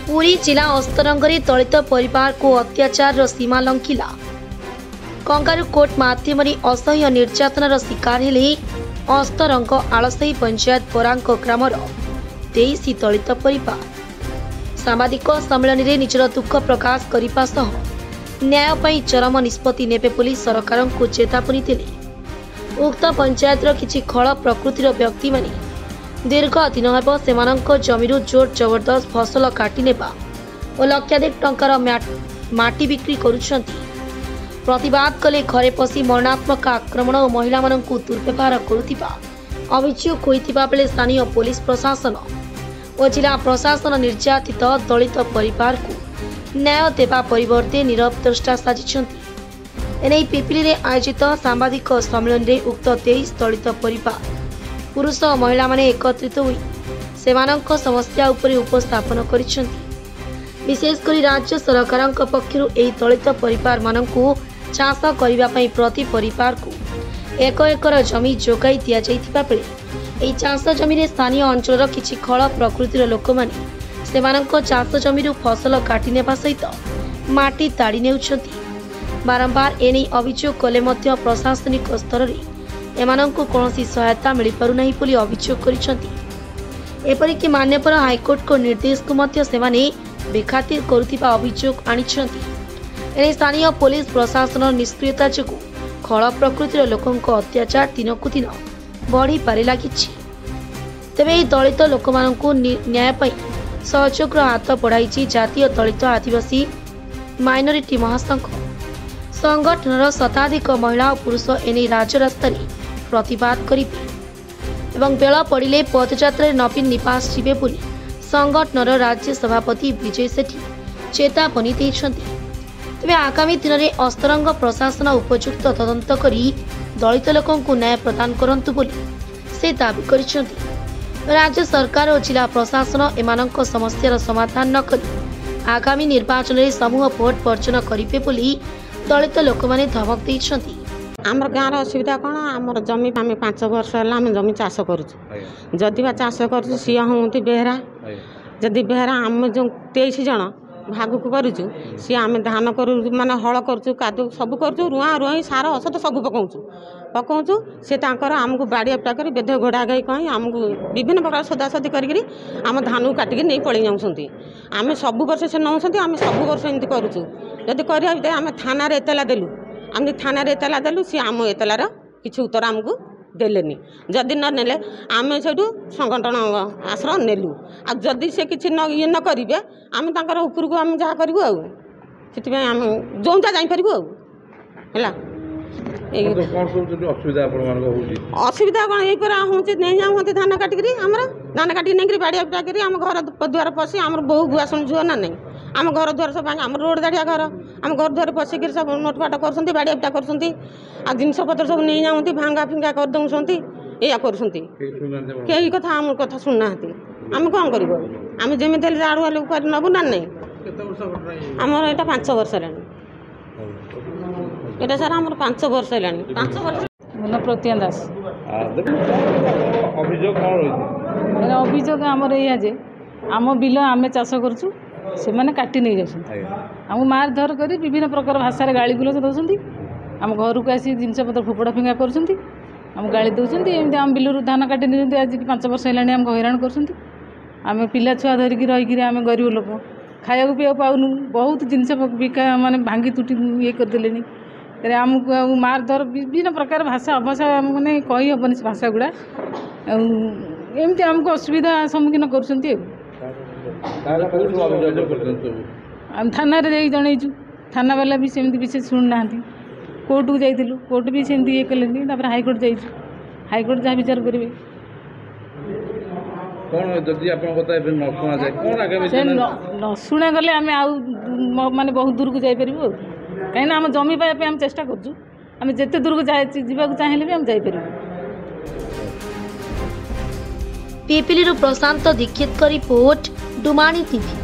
पुरी जिला अस्तरंगरे दलित परिवार को अत्याचार सीमा लंघिला। कंगारुकोट माध्यम असह्य निर्यातनार शिकार हेले अस्तरंग आलसाई पंचायत बरांक ग्रामर 23 दलित परिवार। सांबादिक सम्मेलन में निजर दुख प्रकाश करने सह न्याय पई चरम निष्पत्ति नेबे बोली सरकार को चेतावनी देले। उक्त पंचायतर किछि खल प्रकृतिर व्यक्ति माने दीर्घ दिन हेब सेमानंक जमीरु जोर जबरदस्त फसल काटी नेबा और लक्षाधिक टंकार माटी बिक्री करुछंती। प्रतिवाद कले घरे पशि मरणात्मक आक्रमण और महिला मानंकु दुर्व्यवहार करुथिबा अभियोग होइथिबा बेले स्थानीय पुलिस प्रशासन और जिला प्रशासन निर्यातित दलित परिवार को न्याय देवा परिवर्ते नीरव द्रष्टा साजिछंती। एने पिपिली रे आयोजित सांबादिक सम्मेलन रे उक्त 23 दलित परिवार पुरुष और महिला माने एकत्रित हुई सेमानंक समस्या उपरे उपस्थापन करिसेंती। विशेषकर राज्य सरकार पक्षरु एही दलित परिवार मानंकु चाष करिबा पई प्रति परिवार को 1 एकर जमी जोगाई दिया जाइथिबा बेले एही चाष जमी रे स्थानीय अंचलर किछि खल प्रकृतिर लोक माने सेमानंक चाष जमीरु फसल काटी नेबा सहित माटी ताड़ी नेउछंती। बारंबार एने अभियोग कले मध्य प्रशासनिक स्तर रे एमानंकु कौनसी सहायता मिल पारु नाही बोली अभियोग करिसेंती। एपरिक मान्यवर हाईकोर्ट को निर्देश को मध्य सेमाने बेखातिर करुथिबा अभियोग आनिछंती। एने स्थानीय पुलिस प्रशासन निष्क्रियता जोगु खल प्रकृतिर लोकंक अत्याचार दिनकु दिन बढ़ी पारे लागिछि। तेबे एही दलित लोकमानंकु न्याय पई सहयोगर हाथ बढ़ाइछि जातीय दलित आदिवासी माइनॉरिटी महासंघ। संगठनर शताधिक महिला और पुरुष एने राजरास्ता प्रतिवाद करिबे एवं बेला पड़िले पदयात्रा नवीन निवास जीवे बोली संगठनर राज्य सभापति विजय सेठी चेतावनी दैछंती। तेबे आगामी दिन में अस्तरंग प्रशासन उपयुक्त तदंत करी दलित लोकंकु न्याय प्रदान करंतु बोली से दाबी करिसेंती। राज्य सरकार और जिला प्रशासन एमानंक समस्यार समाधान न करी आगामी निर्वाचन में समूह भोट वर्जन करिबे बोली दलित लोक माने धमक दैछंती। आमर गाँव असुविधा कौन आमर जमी आम 5 वर्ष है आम जमी चाष करुँ जदि चाष कर सी हूँ बेहरा जदि बेहरा आम जो 23 जन भाग को करुचु सी आम धान करू माने हल करुँ कादु सब करुँ रुआ रुई सार औषध सब पकाऊँ सी आमको बाड़िया पिटा कर बेध घोड़ा गई कहीं आमको विभिन्न प्रकार सदासदी करी आम धान को काटिक नहीं पलि जाऊँगी। आम सब वर्ष से नौ आम सब वर्ष एमती करुँ जदि कर आम थाना एतला देलु आम थाना एतला देलु सी आम एतलार किसी उत्तर आमको देलेनी जदि न नेले आम से संगठन आश्रय नेलु आ जदि से किसी न ये न करेंगे आम तर उपरको आम जहाँ करूँ आम जो जापर है असुविधा कौन ये हूँ नहीं जाऊँ धान काटिक धान काटिक नहीं बाड़िया पिटा कर आम घर द्वार पशि आम बहु गुआसन झुआ ना नहीं आम घर द्वार सब आम रोड दाड़िया घर आम घर द्वार पशिक सब नोटपाट कर बाड़िया पिटा कर जिनस पतर सब नहीं जाऊँ भांगा फिंगा कर दौरान या कई कथा आम कथा शुणुना आम कौन कर आम जमी आड़ुआ लोग नबू ना नहीं आमर यहाँ 5 वर्ष है এটা স্যার আমার 5 वर्ष है 5 वर्ष मन प्रतिया दास अभियोग आमर या जे आम बिल आम चाष करूँ से मैंने काटी नहीं जाऊँ आम मार धर कर विभिन्न प्रकार भाषा गाड़ी गुलस दौरान आम घर को आसी जिनस पत्र फोपड़ा फिंगा कर गाड़ी दौरान एमती आम बिलू धान काटी नहीं आज 5 वर्ष है आम हैरान कर पिला छुआ धरिकी रहीकि आम गरीब लोक खाया पीवा पाऊनु बहुत जिनस बिका माने भांगी तुटी ये करदे आमको मार धर विभिन्न प्रकार भाषा भाषा मैंने कही हेनी से भाषा गुड़ा एमती आमको असुविधा सम्मुखीन कर थाना जनईचु थाना वाला भी सेमती विशेष शुणुना कोर्ट को जाइलु कोर्ट भी सेमती ये कले हाईकोर्ट जाइए हाईकोर्ट जहाँ विचार करेंगे न शुणा गले आम माने बहुत दूर को जापर कहीं आम जमी पाइबा आम चेष्टा करें जिते दूर को जावाक चाहिए भी आम जापर। पिपिली प्रशांत दीक्षित रिपोर्ट डुमाणी टीवी।